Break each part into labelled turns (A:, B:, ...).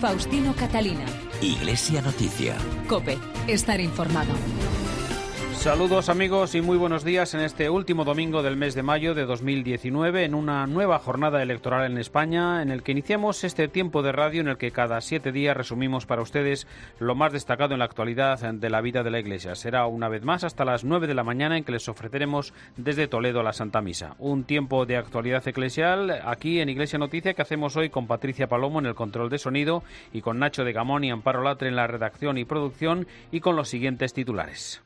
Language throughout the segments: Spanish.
A: Faustino Catalina.
B: Iglesia Noticia.
A: COPE. Estar informado.
C: Saludos amigos y muy buenos días en este último domingo del mes de mayo de 2019 en una nueva jornada electoral en España en el que iniciamos este tiempo de radio en el que cada 7 días resumimos para ustedes lo más destacado en la actualidad de la vida de la Iglesia. Será una vez más hasta las 9 de la mañana en que les ofreceremos desde Toledo la Santa Misa. Un tiempo de actualidad eclesial aquí en Iglesia Noticia que hacemos hoy con Patricia Palomo en el control de sonido y con Nacho de Gamón y Amparo Latre en la redacción y producción y con los siguientes titulares.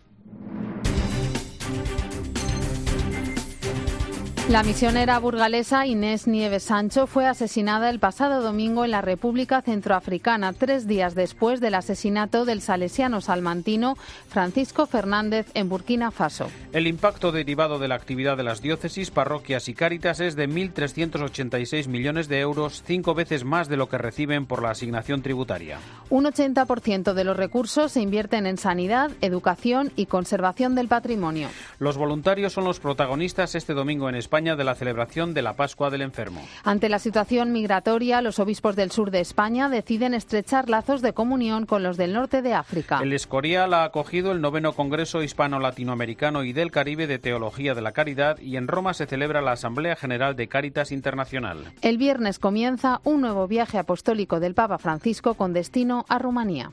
D: La misionera burgalesa Inés Nieves Sancho fue asesinada el pasado domingo en la República Centroafricana, 3 días después del asesinato del salesiano salmantino Francisco Fernández en Burkina Faso.
C: El impacto derivado de la actividad de las diócesis, parroquias y cáritas es de 1.386 millones de euros, 5 veces más de lo que reciben por la asignación tributaria.
D: Un 80% de los recursos se invierten en sanidad, educación y conservación del patrimonio.
C: Los voluntarios son los protagonistas este domingo en España de la celebración de la Pascua del Enfermo.
D: Ante la situación migratoria, los obispos del sur de España deciden estrechar lazos de comunión con los del norte de África.
C: El Escorial ha acogido el 9º Congreso Hispano-Latinoamericano y del Caribe de Teología de la Caridad y en Roma se celebra la Asamblea General de Cáritas Internacional.
D: El viernes comienza un nuevo viaje apostólico del Papa Francisco con destino a Rumanía.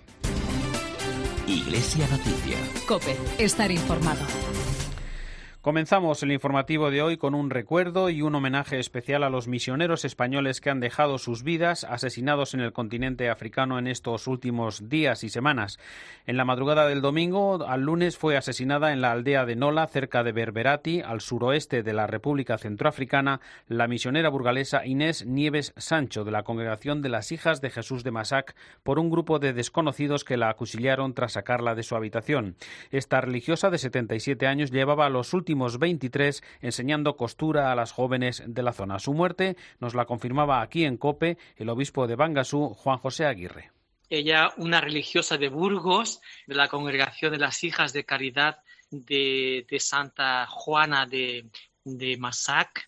B: Iglesia Noticia.
A: COPE. Estar informado.
C: Comenzamos el informativo de hoy con un recuerdo y un homenaje especial a los misioneros españoles que han dejado sus vidas asesinados en el continente africano en estos últimos días y semanas. En la madrugada del domingo al lunes fue asesinada en la aldea de Nola, cerca de Berberati, al suroeste de la República Centroafricana, la misionera burgalesa Inés Nieves Sancho, de la Congregación de las Hijas de Jesús de Massac, por un grupo de desconocidos que la acuchillaron tras sacarla de su habitación. Esta religiosa de 77 años llevaba los últimos 23 enseñando costura a las jóvenes de la zona. Su muerte nos la confirmaba aquí en COPE el obispo de Bangasú, Juan José Aguirre.
E: Ella, una religiosa de Burgos, de la Congregación de las Hijas de Caridad de Santa Juana de Massac,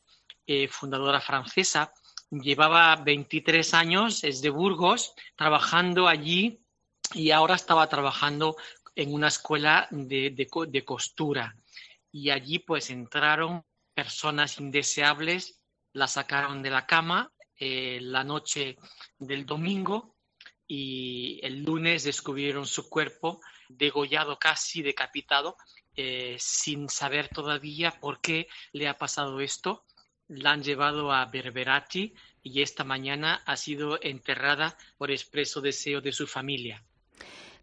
E: fundadora francesa, llevaba 23 años, es de Burgos, trabajando allí y ahora estaba trabajando en una escuela de costura. Y allí pues entraron personas indeseables, la sacaron de la cama la noche del domingo y el lunes descubrieron su cuerpo degollado, casi decapitado, sin saber todavía por qué le ha pasado esto. La han llevado a Berberati y esta mañana ha sido enterrada por expreso deseo de su familia.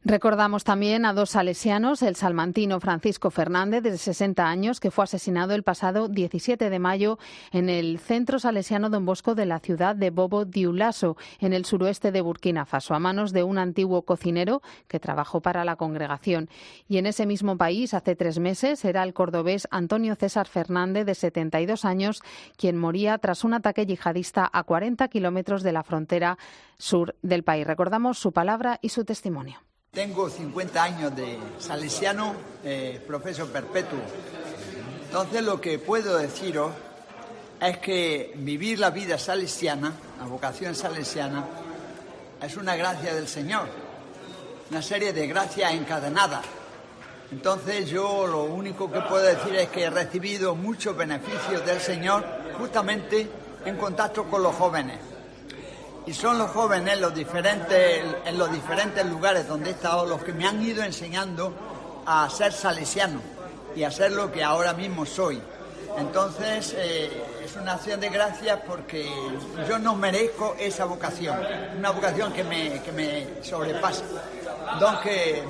D: Recordamos también a 2 salesianos, el salmantino Francisco Fernández, de 60 años, que fue asesinado el pasado 17 de mayo en el centro salesiano Don Bosco de la ciudad de Bobo Dioulasso, en el suroeste de Burkina Faso, a manos de un antiguo cocinero que trabajó para la congregación. Y en ese mismo país, hace 3 meses, era el cordobés Antonio César Fernández, de 72 años, quien moría tras un ataque yihadista a 40 kilómetros de la frontera sur del país. Recordamos su palabra y su testimonio.
F: Tengo 50 años de salesiano, profesor perpetuo. Entonces lo que puedo deciros es que vivir la vida salesiana, la vocación salesiana, es una gracia del Señor, una serie de gracias encadenadas. Entonces yo lo único que puedo decir es que he recibido muchos beneficios del Señor justamente en contacto con los jóvenes. Y son los jóvenes en los diferentes lugares donde he estado los que me han ido enseñando a ser salesiano y a ser lo que ahora mismo soy. Entonces es una acción de gracias porque yo no merezco esa vocación, una vocación que me sobrepasa. Donc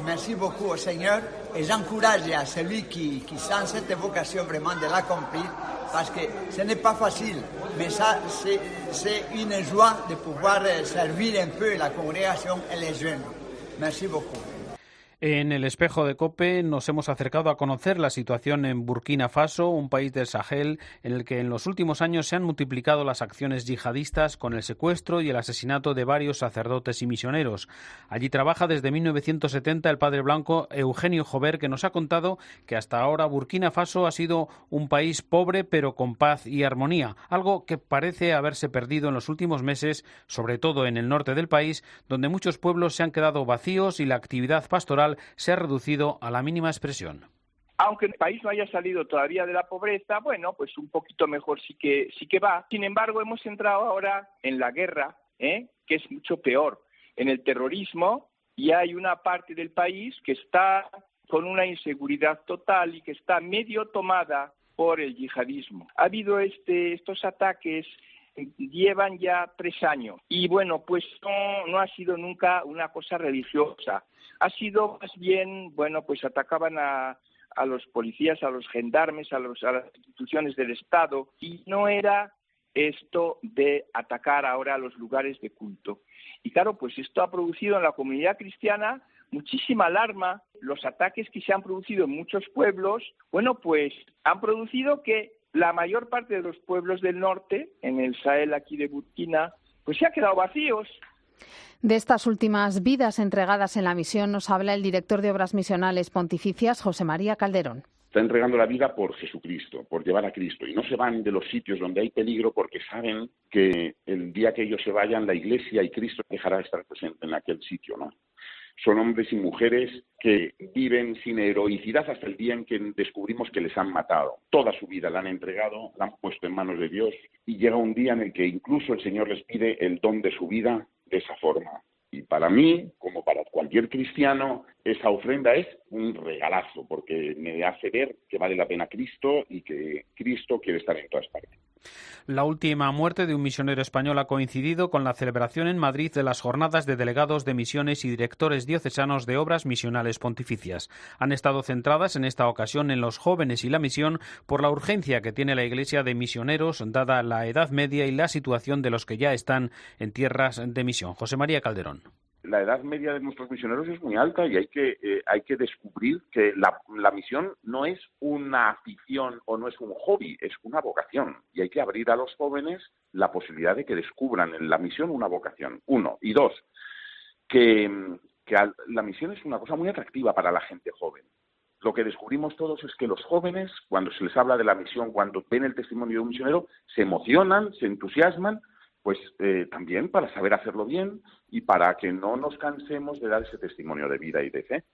F: merci beaucoup au Seigneur et j'encourage à celui qui sent cette vocation vraiment de l'accomplir parce que ce n'est pas facile, mais ça c'est une joie de pouvoir servir un peu la congrégation et les jeunes. Merci beaucoup.
C: En el espejo de COPE nos hemos acercado a conocer la situación en Burkina Faso, un país del Sahel en el que en los últimos años se han multiplicado las acciones yihadistas con el secuestro y el asesinato de varios sacerdotes y misioneros. Allí trabaja desde 1970 el padre blanco Eugenio Jover, que nos ha contado que hasta ahora Burkina Faso ha sido un país pobre pero con paz y armonía, algo que parece haberse perdido en los últimos meses, sobre todo en el norte del país, donde muchos pueblos se han quedado vacíos y la actividad pastoral se ha reducido a la mínima expresión.
G: Aunque el país no haya salido todavía de la pobreza, bueno, pues un poquito mejor sí que va. Sin embargo, hemos entrado ahora en la guerra, que es mucho peor, en el terrorismo, y hay una parte del país que está con una inseguridad total y que está medio tomada por el yihadismo. Ha habido estos ataques. Llevan ya 3 años y bueno, pues no ha sido nunca una cosa religiosa. Ha sido más bien, bueno, pues atacaban a los policías, a los gendarmes, a las instituciones del Estado, y no era esto de atacar ahora a los lugares de culto. Y claro, pues esto ha producido en la comunidad cristiana muchísima alarma. Los ataques que se han producido en muchos pueblos, bueno, pues han producido que la mayor parte de los pueblos del norte, en el Sahel aquí de Burkina, pues se han quedado vacíos.
D: De estas últimas vidas entregadas en la misión nos habla el director de Obras Misionales Pontificias, José María Calderón.
H: Está entregando la vida por Jesucristo, por llevar a Cristo, y no se van de los sitios donde hay peligro porque saben que el día que ellos se vayan, la Iglesia y Cristo dejará de estar presente en aquel sitio, ¿no? Son hombres y mujeres que viven sin heroicidad hasta el día en que descubrimos que les han matado. Toda su vida la han entregado, la han puesto en manos de Dios, y llega un día en el que incluso el Señor les pide el don de su vida de esa forma. Y para mí, como para cualquier cristiano, esa ofrenda es un regalazo, porque me hace ver que vale la pena Cristo y que Cristo quiere estar en todas partes.
C: La última muerte de un misionero español ha coincidido con la celebración en Madrid de las jornadas de delegados de misiones y directores diocesanos de obras misionales pontificias. Han estado centradas en esta ocasión en los jóvenes y la misión por la urgencia que tiene la Iglesia de misioneros, dada la Edad Media y la situación de los que ya están en tierras de misión. José María Calderón.
H: La edad media de nuestros misioneros es muy alta y hay que descubrir que la misión no es una afición o no es un hobby, es una vocación. Y hay que abrir a los jóvenes la posibilidad de que descubran en la misión una vocación. 1. Y 2, que la misión es una cosa muy atractiva para la gente joven. Lo que descubrimos todos es que los jóvenes, cuando se les habla de la misión, cuando ven el testimonio de un misionero, se emocionan, se entusiasman, pues también para saber hacerlo bien y para que no nos cansemos de dar ese testimonio de vida y de fe.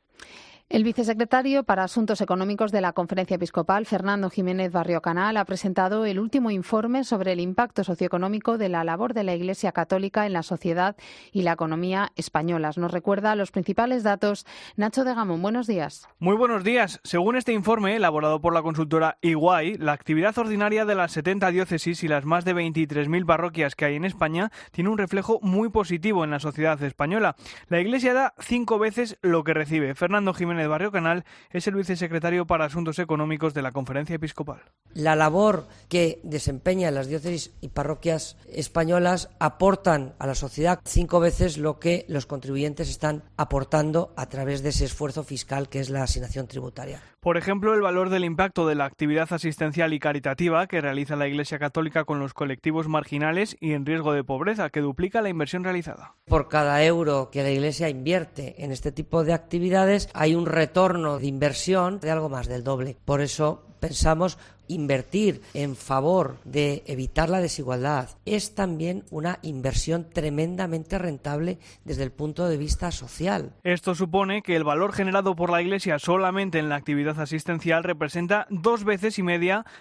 D: El vicesecretario para Asuntos Económicos de la Conferencia Episcopal, Fernando Jiménez Barrio Canal, ha presentado el último informe sobre el impacto socioeconómico de la labor de la Iglesia Católica en la sociedad y la economía españolas. Nos recuerda los principales datos Nacho de Gamón. Buenos días.
I: Muy buenos días. Según este informe, elaborado por la consultora EY, la actividad ordinaria de las 70 diócesis y las más de 23.000 parroquias que hay en España tiene un reflejo muy positivo en la sociedad española. La Iglesia da 5 veces lo que recibe. Fernando Jiménez Barrio Canal es el vicesecretario para Asuntos Económicos de la Conferencia Episcopal.
J: La labor que desempeñan las diócesis y parroquias españolas aportan a la sociedad 5 veces lo que los contribuyentes están aportando a través de ese esfuerzo fiscal que es la asignación tributaria.
I: Por ejemplo, el valor del impacto de la actividad asistencial y caritativa que realiza la Iglesia Católica con los colectivos marginales y en riesgo de pobreza, que duplica la inversión realizada.
J: Por cada euro que la Iglesia invierte en este tipo de actividades, hay un retorno de inversión de algo más del doble. Por eso pensamos invertir en favor de evitar la desigualdad es también una inversión tremendamente rentable desde el punto de vista social.
I: Esto supone que el valor generado por la Iglesia solamente en la actividad asistencial representa 2,5 veces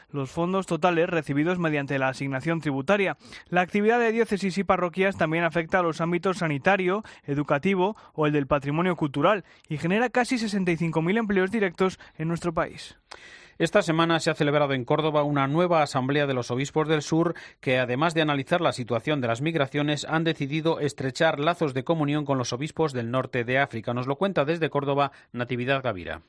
I: los fondos totales recibidos mediante la asignación tributaria. La actividad de diócesis y parroquias también afecta a los ámbitos sanitario, educativo o el del patrimonio cultural y genera casi 65.000 empleos directos en nuestro país.
C: Esta semana se ha celebrado en Córdoba una nueva asamblea de los obispos del sur que, además de analizar la situación de las migraciones, han decidido estrechar lazos de comunión con los obispos del norte de África. Nos lo cuenta desde Córdoba Natividad Gavira.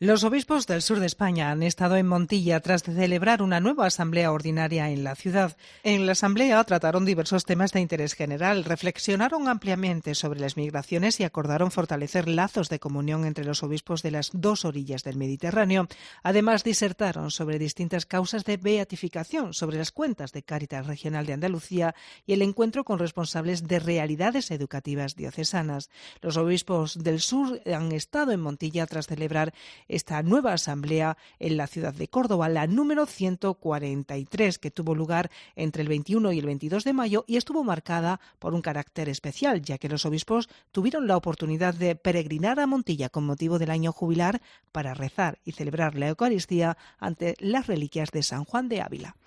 K: Los obispos del sur de España han estado en Montilla tras de celebrar una nueva asamblea ordinaria en la ciudad. En la asamblea trataron diversos temas de interés general, reflexionaron ampliamente sobre las migraciones y acordaron fortalecer lazos de comunión entre los obispos de las dos orillas del Mediterráneo. Además, disertaron sobre distintas causas de beatificación, sobre las cuentas de Cáritas Regional de Andalucía y el encuentro con responsables de realidades educativas diocesanas. Los obispos del sur han estado en Montilla tras celebrar esta nueva asamblea en la ciudad de Córdoba, la número 143, que tuvo lugar entre el 21 y el 22 de mayo y estuvo marcada por un carácter especial, ya que los obispos tuvieron la oportunidad de peregrinar a Montilla con motivo del año jubilar para rezar y celebrar la Eucaristía ante las reliquias de San Juan de Ávila.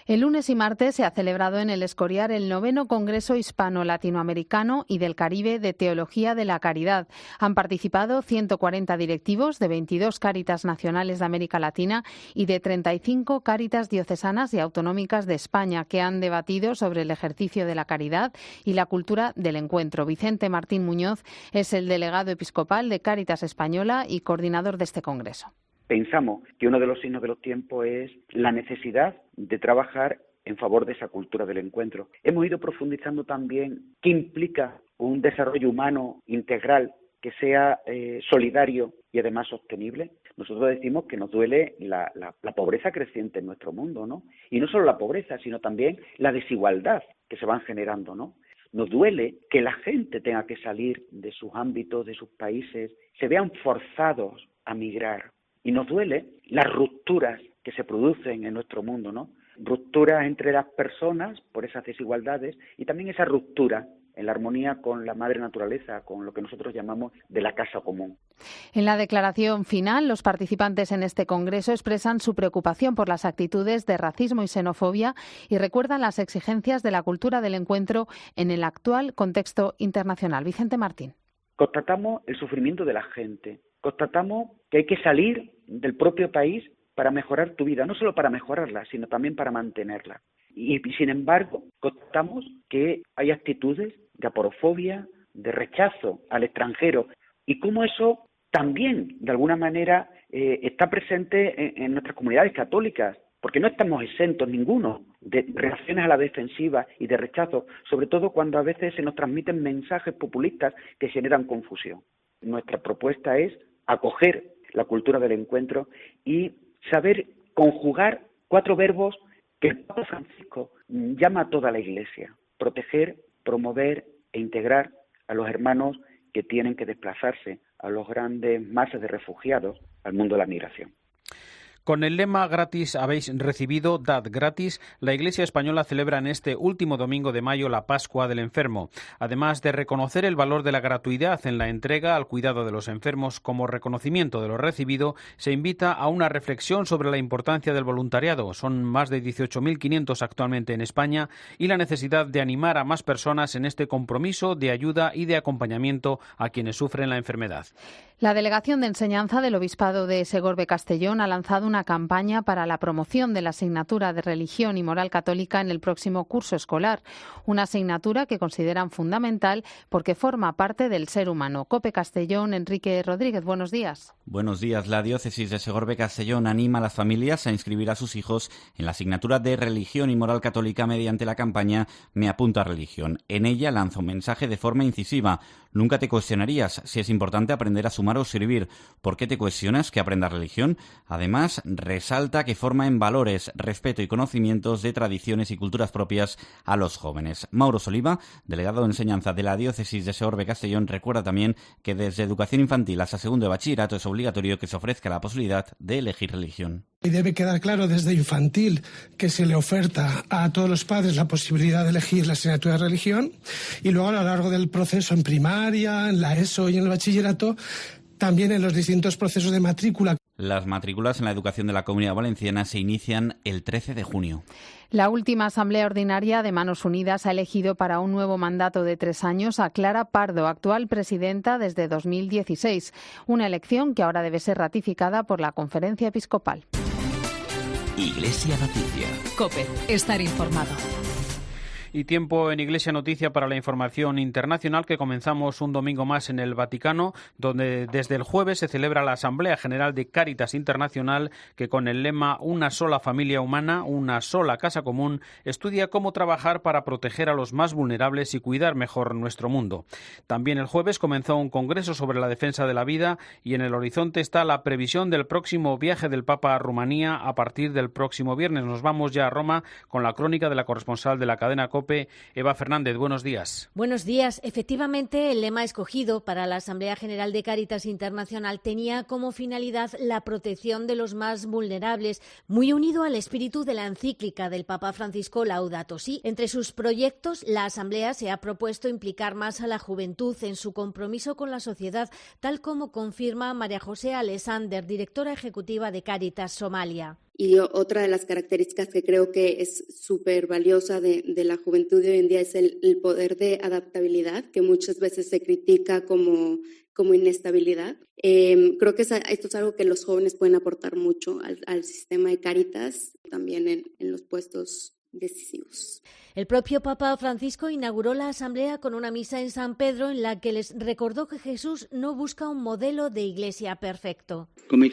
D: El lunes y martes se ha celebrado en el Escorial el 9º Congreso Hispano-Latinoamericano y del Caribe de Teología de la Caridad. Han participado 140 directivos de 22 Cáritas nacionales de América Latina y de 35 Cáritas diocesanas y autonómicas de España, que han debatido sobre el ejercicio de la caridad y la cultura del encuentro. Vicente Martín Muñoz es el delegado episcopal de Cáritas Española y coordinador de este congreso.
L: Pensamos que uno de los signos de los tiempos es la necesidad de trabajar en favor de esa cultura del encuentro. Hemos ido profundizando también qué implica un desarrollo humano integral que sea solidario y además sostenible. Nosotros decimos que nos duele la pobreza creciente en nuestro mundo, ¿no? Y no solo la pobreza, sino también la desigualdad que se van generando, ¿no? Nos duele que la gente tenga que salir de sus ámbitos, de sus países, se vean forzados a migrar. Y nos duele las rupturas que se producen en nuestro mundo, ¿no? Rupturas entre las personas por esas desigualdades y también esa ruptura en la armonía con la madre naturaleza, con lo que nosotros llamamos de la casa común.
D: En la declaración final, los participantes en este congreso expresan su preocupación por las actitudes de racismo y xenofobia y recuerdan las exigencias de la cultura del encuentro en el actual contexto internacional. Vicente Martín.
L: Constatamos el sufrimiento de la gente, constatamos que hay que salir del propio país para mejorar tu vida, no solo para mejorarla, sino también para mantenerla. Y sin embargo, constatamos que hay actitudes de aporofobia, de rechazo al extranjero, y cómo eso también, de alguna manera, está presente en nuestras comunidades católicas, porque no estamos exentos ninguno de reacciones a la defensiva y de rechazo, sobre todo cuando a veces se nos transmiten mensajes populistas que generan confusión. Nuestra propuesta es acoger la cultura del encuentro y saber conjugar 4 verbos que el Papa Francisco llama a toda la Iglesia: proteger, promover e integrar a los hermanos que tienen que desplazarse, a los grandes masas de refugiados, al mundo de la migración.
C: Con el lema "Gratis habéis recibido, dad gratis", la Iglesia española celebra en este último domingo de mayo la Pascua del Enfermo. Además de reconocer el valor de la gratuidad en la entrega al cuidado de los enfermos como reconocimiento de lo recibido, se invita a una reflexión sobre la importancia del voluntariado. Son más de 18.500 actualmente en España y la necesidad de animar a más personas en este compromiso de ayuda y de acompañamiento a quienes sufren la enfermedad.
D: La Delegación de Enseñanza del Obispado de Segorbe-Castellón ha lanzado una campaña para la promoción de la asignatura de Religión y Moral Católica en el próximo curso escolar, una asignatura que consideran fundamental porque forma parte del ser humano. COPE Castellón, Enrique Rodríguez, buenos días.
M: Buenos días. La Diócesis de Segorbe-Castellón anima a las familias a inscribir a sus hijos en la asignatura de Religión y Moral Católica mediante la campaña Me apunto a religión. En ella lanza un mensaje de forma incisiva. Nunca te cuestionarías si es importante aprender a sumar o escribir. ¿Por qué te cuestionas que aprenda religión? Además, resalta que forma en valores, respeto y conocimientos de tradiciones y culturas propias a los jóvenes. Mauro Soliva, delegado de enseñanza de la Diócesis de Segorbe-Castellón, recuerda también que desde educación infantil hasta segundo de bachillerato es obligatorio que se ofrezca la posibilidad de elegir religión.
N: Y debe quedar claro desde infantil que se le oferta a todos los padres la posibilidad de elegir la asignatura de religión, y luego a lo largo del proceso en primaria, en la ESO y en el bachillerato, también en los distintos procesos de matrícula.
M: Las matrículas en la educación de la Comunidad Valenciana se inician el 13 de junio.
D: La última Asamblea Ordinaria de Manos Unidas ha elegido para un nuevo mandato de 3 años a Clara Pardo, actual presidenta desde 2016, una elección que ahora debe ser ratificada por la Conferencia Episcopal.
B: Iglesia Noticia.
A: COPE. Estar informado.
C: Y tiempo en Iglesia Noticia para la información internacional, que comenzamos un domingo más en el Vaticano, donde desde el jueves se celebra la Asamblea General de Cáritas Internacional, que con el lema "Una sola familia humana, una sola casa común", estudia cómo trabajar para proteger a los más vulnerables y cuidar mejor nuestro mundo. También el jueves comenzó un congreso sobre la defensa de la vida, y en el horizonte está la previsión del próximo viaje del Papa a Rumanía a partir del próximo viernes. Nos vamos ya a Roma con la crónica de la corresponsal de la cadena COPE, Eva Fernández. Buenos días.
O: Buenos días. Efectivamente, el lema escogido para la Asamblea General de Cáritas Internacional tenía como finalidad la protección de los más vulnerables, muy unido al espíritu de la encíclica del Papa Francisco Laudato Si. Entre sus proyectos, la Asamblea se ha propuesto implicar más a la juventud en su compromiso con la sociedad, tal como confirma María José Alexander, directora ejecutiva de Cáritas Somalia.
P: Y otra de las características que creo que es súper valiosa de la juventud de hoy en día es el poder de adaptabilidad, que muchas veces se critica como inestabilidad. Creo que esto es algo que los jóvenes pueden aportar mucho al sistema de Cáritas, también en los puestos decisivos.
O: El propio Papa Francisco inauguró la asamblea con una misa en San Pedro en la que les recordó que Jesús no busca un modelo de iglesia perfecto. Como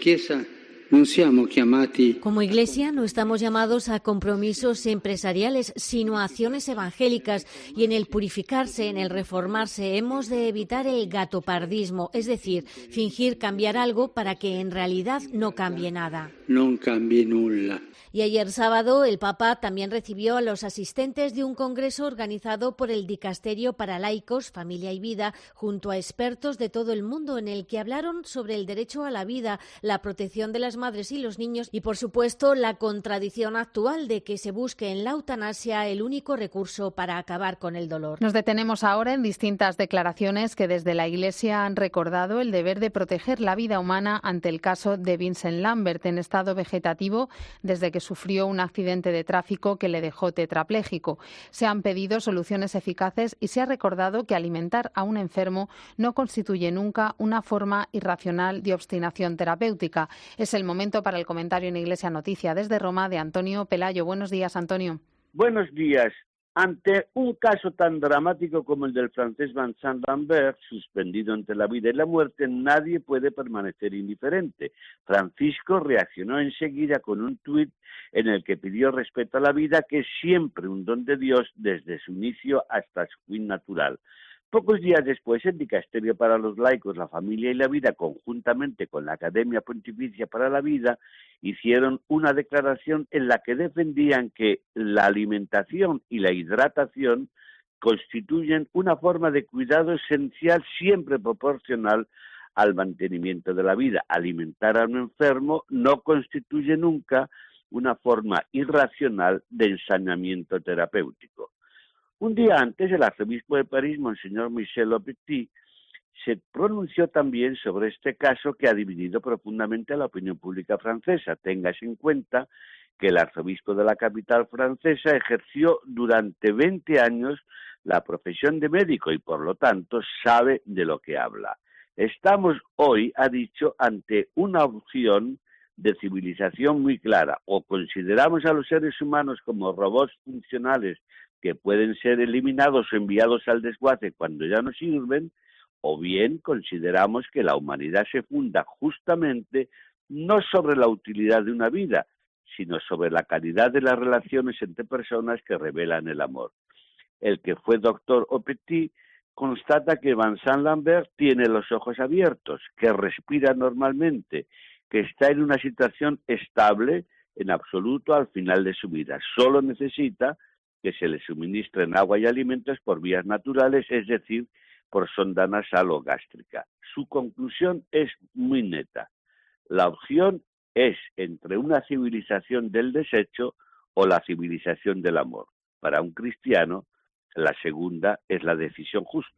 O: Iglesia no estamos llamados a compromisos empresariales, sino a acciones evangélicas, y en el purificarse, en el reformarse, hemos de evitar el gatopardismo, es decir, fingir cambiar algo para que en realidad no cambie nada.
Q: No cambie nulla.
O: Y ayer sábado el Papa también recibió a los asistentes de un congreso organizado por el Dicasterio para Laicos, Familia y Vida, junto a expertos de todo el mundo, en el que hablaron sobre el derecho a la vida, la protección de las madres y los niños y, por supuesto, la contradicción actual de que se busque en la eutanasia el único recurso para acabar con el dolor.
D: Nos detenemos ahora en distintas declaraciones que desde la Iglesia han recordado el deber de proteger la vida humana ante el caso de Vincent Lambert, en estado vegetativo desde que sufrió un accidente de tráfico que le dejó tetrapléjico. Se han pedido soluciones eficaces y se ha recordado que alimentar a un enfermo no constituye nunca una forma irracional de obstinación terapéutica. Es el momento para el comentario en Iglesia Noticia desde Roma de Antonio Pelayo. Buenos días, Antonio.
R: Buenos días. Ante un caso tan dramático como el del francés Vincent Lambert, suspendido entre la vida y la muerte, nadie puede permanecer indiferente. Francisco reaccionó enseguida con un tuit en el que pidió respeto a la vida, que es siempre un don de Dios desde su inicio hasta su fin natural. Pocos días después, el Dicasterio para los Laicos, la Familia y la Vida, conjuntamente con la Academia Pontificia para la Vida, hicieron una declaración en la que defendían que la alimentación y la hidratación constituyen una forma de cuidado esencial siempre proporcional al mantenimiento de la vida. Alimentar a un enfermo no constituye nunca una forma irracional de ensañamiento terapéutico. Un día antes, el arzobispo de París, Monseñor Michel Aupetit, se pronunció también sobre este caso que ha dividido profundamente a la opinión pública francesa. Téngase en cuenta que el arzobispo de la capital francesa ejerció durante 20 años la profesión de médico y, por lo tanto, sabe de lo que habla. Estamos hoy, ha dicho, ante una opción de civilización muy clara. O consideramos a los seres humanos como robots funcionales que pueden ser eliminados o enviados al desguace cuando ya no sirven, o bien consideramos que la humanidad se funda justamente no sobre la utilidad de una vida, sino sobre la calidad de las relaciones entre personas que revelan el amor. El que fue doctor Aupetit constata que Vincent Lambert tiene los ojos abiertos, que respira normalmente, que está en una situación estable en absoluto al final de su vida. Solo necesita que se le suministren agua y alimentos por vías naturales, es decir, por sonda nasal o gástrica. Su conclusión es muy neta. La opción es entre una civilización del desecho o la civilización del amor. Para un cristiano, la segunda es la decisión justa.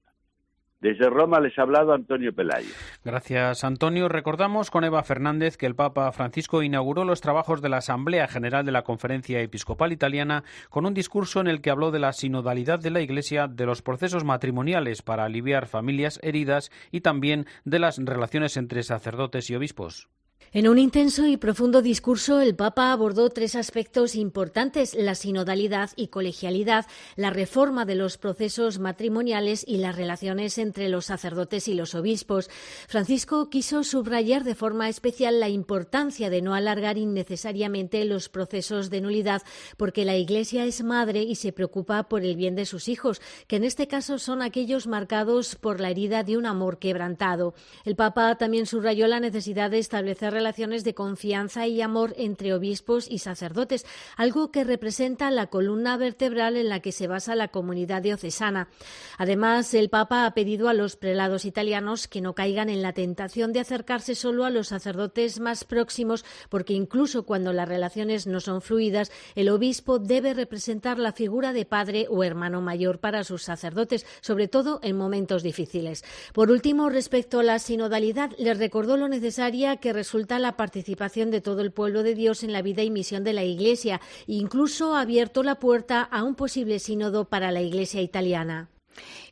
R: Desde Roma les ha hablado Antonio Pelayo.
C: Gracias, Antonio. Recordamos con Eva Fernández que el Papa Francisco inauguró los trabajos de la Asamblea General de la Conferencia Episcopal Italiana con un discurso en el que habló de la sinodalidad de la Iglesia, de los procesos matrimoniales para aliviar familias heridas y también de las relaciones entre sacerdotes y obispos.
O: En un intenso y profundo discurso, el Papa abordó 3 aspectos importantes: la sinodalidad y colegialidad, la reforma de los procesos matrimoniales y las relaciones entre los sacerdotes y los obispos. Francisco quiso subrayar de forma especial la importancia de no alargar innecesariamente los procesos de nulidad, porque la Iglesia es madre y se preocupa por el bien de sus hijos, que en este caso son aquellos marcados por la herida de un amor quebrantado. El Papa también subrayó la necesidad de establecer relaciones de confianza y amor entre obispos y sacerdotes, algo que representa la columna vertebral en la que se basa la comunidad diocesana. Además, el Papa ha pedido a los prelados italianos que no caigan en la tentación de acercarse solo a los sacerdotes más próximos, porque incluso cuando las relaciones no son fluidas, el obispo debe representar la figura de padre o hermano mayor para sus sacerdotes, sobre todo en momentos difíciles. Por último, respecto a la sinodalidad, les recordó lo necesaria que resulta la participación de todo el pueblo de Dios en la vida y misión de la Iglesia. Incluso ha abierto la puerta a un posible sínodo para la Iglesia italiana.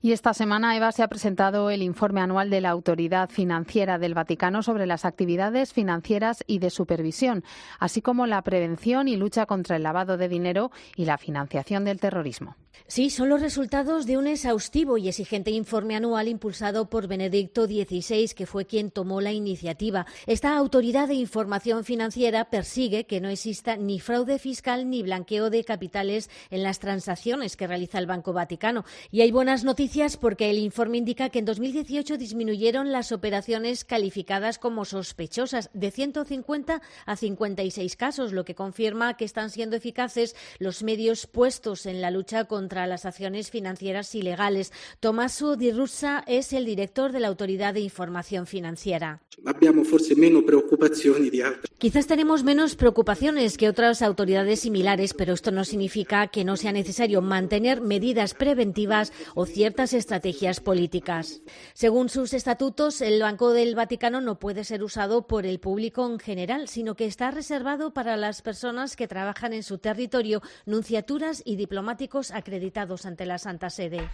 D: Y esta semana, Eva, se ha presentado el informe anual de la Autoridad Financiera del Vaticano sobre las actividades financieras y de supervisión, así como la prevención y lucha contra el lavado de dinero y la financiación del terrorismo.
O: Sí, son los resultados de un exhaustivo y exigente informe anual impulsado por Benedicto XVI, que fue quien tomó la iniciativa. Esta autoridad de información financiera persigue que no exista ni fraude fiscal ni blanqueo de capitales en las transacciones que realiza el Banco Vaticano. Y hay buenas noticias porque el informe indica que en 2018 disminuyeron las operaciones calificadas como sospechosas de 150 a 56 casos, lo que confirma que están siendo eficaces los medios puestos en la lucha contra las acciones financieras ilegales. Tommaso Di Russa es el director de la Autoridad de Información Financiera. Quizás tenemos menos preocupaciones que otras autoridades similares, pero esto no significa que no sea necesario mantener medidas preventivas o ciertas estrategias políticas. Según sus estatutos, el Banco del Vaticano no puede ser usado por el público en general, sino que está reservado para las personas que trabajan en su territorio, nunciaturas y diplomáticos acreditados ante la Santa Sede.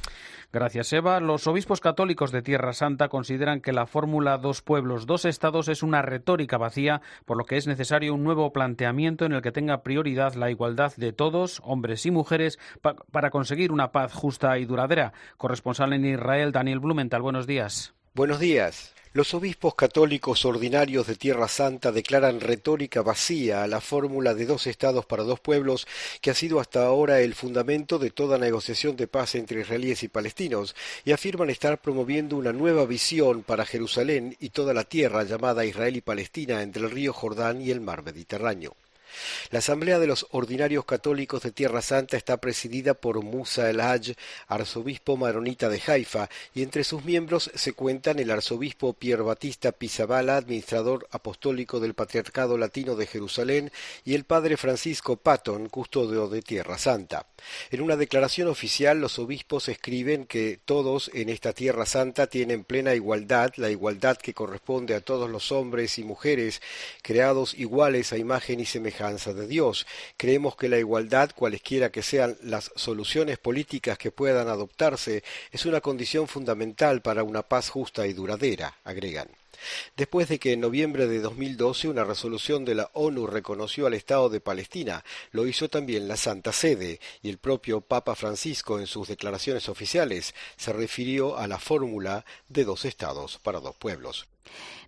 C: Gracias, Eva. Los obispos católicos de Tierra Santa consideran que la fórmula 2 pueblos, 2 estados es una retórica vacía, por lo que es necesario un nuevo planteamiento en el que tenga prioridad la igualdad de todos, hombres y mujeres, para conseguir una paz justa y duradera. Corresponsal en Israel, Daniel Blumenthal, buenos días.
S: Buenos días. Los obispos católicos ordinarios de Tierra Santa declaran retórica vacía a la fórmula de 2 estados para 2 pueblos, que ha sido hasta ahora el fundamento de toda negociación de paz entre israelíes y palestinos, y afirman estar promoviendo una nueva visión para Jerusalén y toda la tierra llamada Israel y Palestina entre el río Jordán y el mar Mediterráneo. La Asamblea de los Ordinarios Católicos de Tierra Santa está presidida por Musa el-Haj, arzobispo maronita de Haifa, y entre sus miembros se cuentan el arzobispo Pier Battista Pizzaballa, administrador apostólico del Patriarcado Latino de Jerusalén, y el padre Francisco Patton, custodio de Tierra Santa. En una declaración oficial, los obispos escriben que todos en esta Tierra Santa tienen plena igualdad, la igualdad que corresponde a todos los hombres y mujeres, creados iguales a imagen y semejanza de Dios. Creemos que la igualdad, cualesquiera que sean las soluciones políticas que puedan adoptarse, es una condición fundamental para una paz justa y duradera, agregan. Después de que en noviembre de 2012 una resolución de la ONU reconoció al Estado de Palestina, lo hizo también la Santa Sede, y el propio Papa Francisco en sus declaraciones oficiales se refirió a la fórmula de 2 estados para 2 pueblos.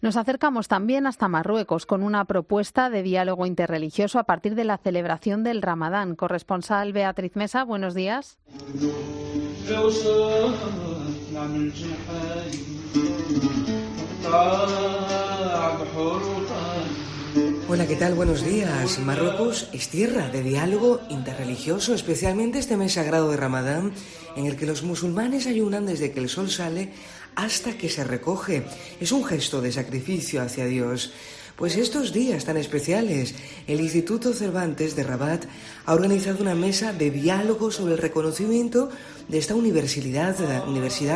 D: Nos acercamos también hasta Marruecos con una propuesta de diálogo interreligioso a partir de la celebración del Ramadán. Corresponsal Beatriz Mesa, buenos días.
T: Hola, ¿qué tal? Buenos días. Marruecos es tierra de diálogo interreligioso, especialmente este mes sagrado de Ramadán, en el que los musulmanes ayunan desde que el sol sale hasta que se recoge. Es un gesto de sacrificio hacia Dios. Pues estos días tan especiales, el Instituto Cervantes de Rabat ha organizado una mesa de diálogo sobre el reconocimiento de esta universidad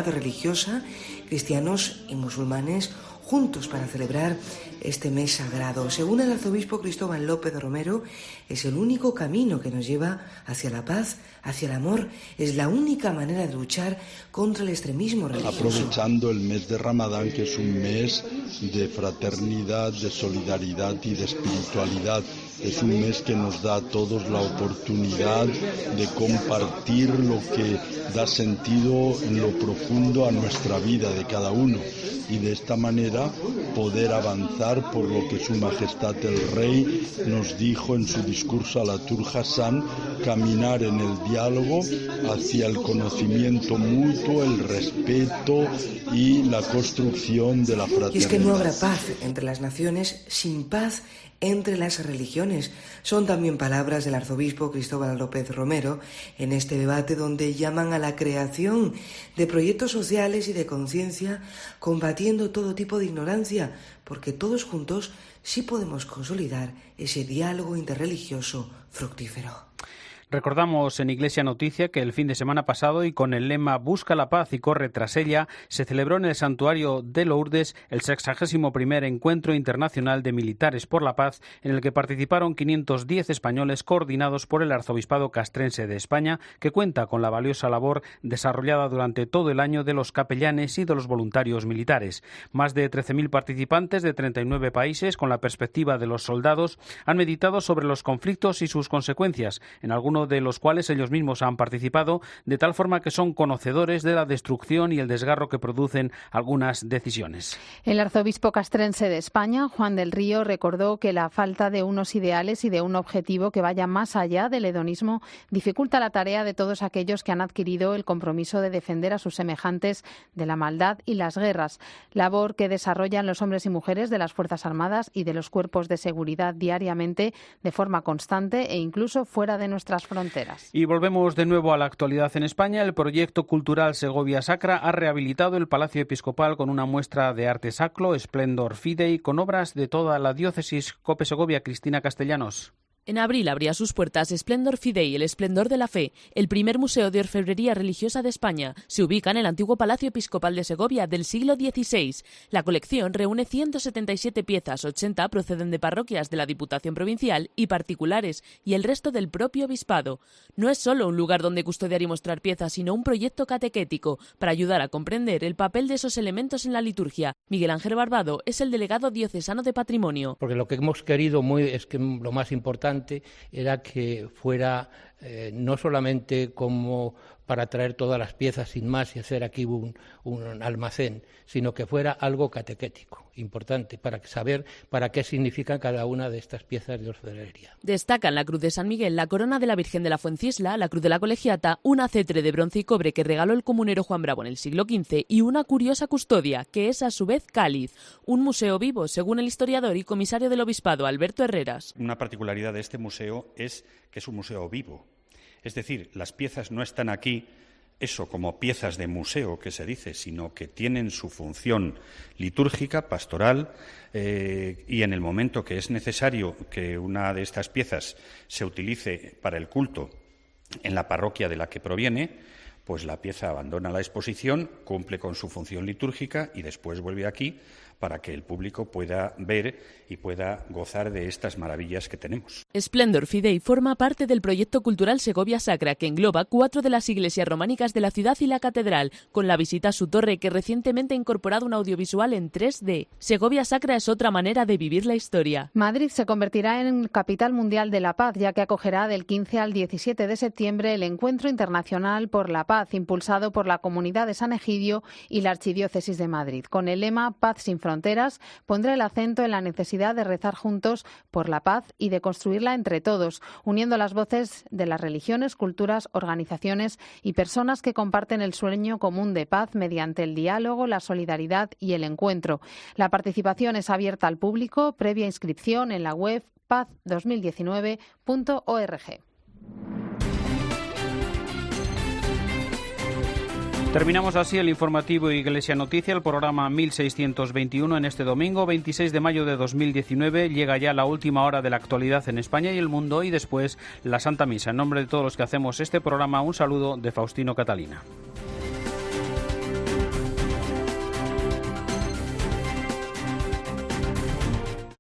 T: religiosa, cristianos y musulmanes juntos para celebrar este mes sagrado. Según el arzobispo Cristóbal López Romero, es el único camino que nos lleva hacia la paz, hacia el amor. Es la única manera de luchar contra el extremismo religioso.
U: Aprovechando el mes de Ramadán, que es un mes de fraternidad, de solidaridad y de espiritualidad. Es un mes que nos da a todos la oportunidad de compartir lo que da sentido en lo profundo a nuestra vida de cada uno y de esta manera poder avanzar por lo que Su Majestad el Rey nos dijo en su discurso a la Tur Hassan, caminar en el diálogo hacia el conocimiento mutuo, el respeto y la construcción de la fraternidad.
T: Y es que no habrá paz entre las naciones sin paz entre las religiones. Son también palabras del arzobispo Cristóbal López Romero en este debate, donde llaman a la creación de proyectos sociales y de conciencia, combatiendo todo tipo de ignorancia, porque todos juntos sí podemos consolidar ese diálogo interreligioso fructífero.
C: Recordamos en Iglesia Noticia que el fin de semana pasado, y con el lema Busca la paz y corre tras ella, se celebró en el santuario de Lourdes el 61º Encuentro Internacional de Militares por la Paz, en el que participaron 510 españoles coordinados por el Arzobispado Castrense de España, que cuenta con la valiosa labor desarrollada durante todo el año de los capellanes y de los voluntarios militares. Más de 13.000 participantes de 39 países, con la perspectiva de los soldados, han meditado sobre los conflictos y sus consecuencias, en algunos de los cuales ellos mismos han participado, de tal forma que son conocedores de la destrucción y el desgarro que producen algunas decisiones.
D: El arzobispo castrense de España, Juan del Río, recordó que la falta de unos ideales y de un objetivo que vaya más allá del hedonismo dificulta la tarea de todos aquellos que han adquirido el compromiso de defender a sus semejantes de la maldad y las guerras, labor que desarrollan los hombres y mujeres de las Fuerzas Armadas y de los cuerpos de seguridad diariamente, de forma constante e incluso fuera de nuestras fronteras.
C: Y volvemos de nuevo a la actualidad en España. El proyecto cultural Segovia Sacra ha rehabilitado el Palacio Episcopal con una muestra de arte sacro, Splendor Fidei, con obras de toda la diócesis. COPE Segovia, Cristina Castellanos.
V: En abril abría sus puertas Splendor Fidei, el esplendor de la fe, el primer museo de orfebrería religiosa de España. Se ubica en el antiguo Palacio Episcopal de Segovia del siglo XVI. La colección reúne 177 piezas, 80 proceden de parroquias de la Diputación Provincial y particulares, y el resto del propio obispado. No es solo un lugar donde custodiar y mostrar piezas, sino un proyecto catequético para ayudar a comprender el papel de esos elementos en la liturgia. Miguel Ángel Barbado es el delegado diocesano de Patrimonio.
W: Porque lo que hemos querido es que lo más importante era que fuera no solamente como para traer todas las piezas sin más y hacer aquí un almacén, sino que fuera algo catequético, importante, para saber para qué significan cada una de estas piezas de orfebrería.
V: Destacan la Cruz de San Miguel, la corona de la Virgen de la Fuencisla, la Cruz de la Colegiata, una cetre de bronce y cobre que regaló el comunero Juan Bravo en el siglo XV y una curiosa custodia, que es a su vez cáliz, un museo vivo, según el historiador y comisario del obispado Alberto Herreras.
X: Una particularidad de este museo es que es un museo vivo. Es decir, las piezas no están aquí, como piezas de museo que se dice, sino que tienen su función litúrgica, pastoral, y en el momento que es necesario que una de estas piezas se utilice para el culto en la parroquia de la que proviene, pues la pieza abandona la exposición, cumple con su función litúrgica y después vuelve aquí para que el público pueda ver y pueda gozar de estas maravillas que tenemos.
V: Splendor Fidei forma parte del proyecto cultural Segovia Sacra, que engloba 4 de las iglesias románicas de la ciudad y la catedral, con la visita a su torre, que recientemente ha incorporado un audiovisual en 3D. Segovia Sacra es otra manera de vivir la historia.
D: Madrid se convertirá en capital mundial de la paz, ya que acogerá del 15 al 17 de septiembre el Encuentro Internacional por la Paz, impulsado por la Comunidad de San Egidio y la Archidiócesis de Madrid. Con el lema Paz sin fronteras, pondrá el acento en la necesidad de rezar juntos por la paz y de construirla entre todos, uniendo las voces de las religiones, culturas, organizaciones y personas que comparten el sueño común de paz mediante el diálogo, la solidaridad y el encuentro. La participación es abierta al público, previa inscripción en la web paz2019.org.
C: Terminamos así el informativo Iglesia Noticia, el programa 1621 en este domingo, 26 de mayo de 2019. Llega ya la última hora de la actualidad en España y el mundo y después la Santa Misa. En nombre de todos los que hacemos este programa, un saludo de Faustino Catalina.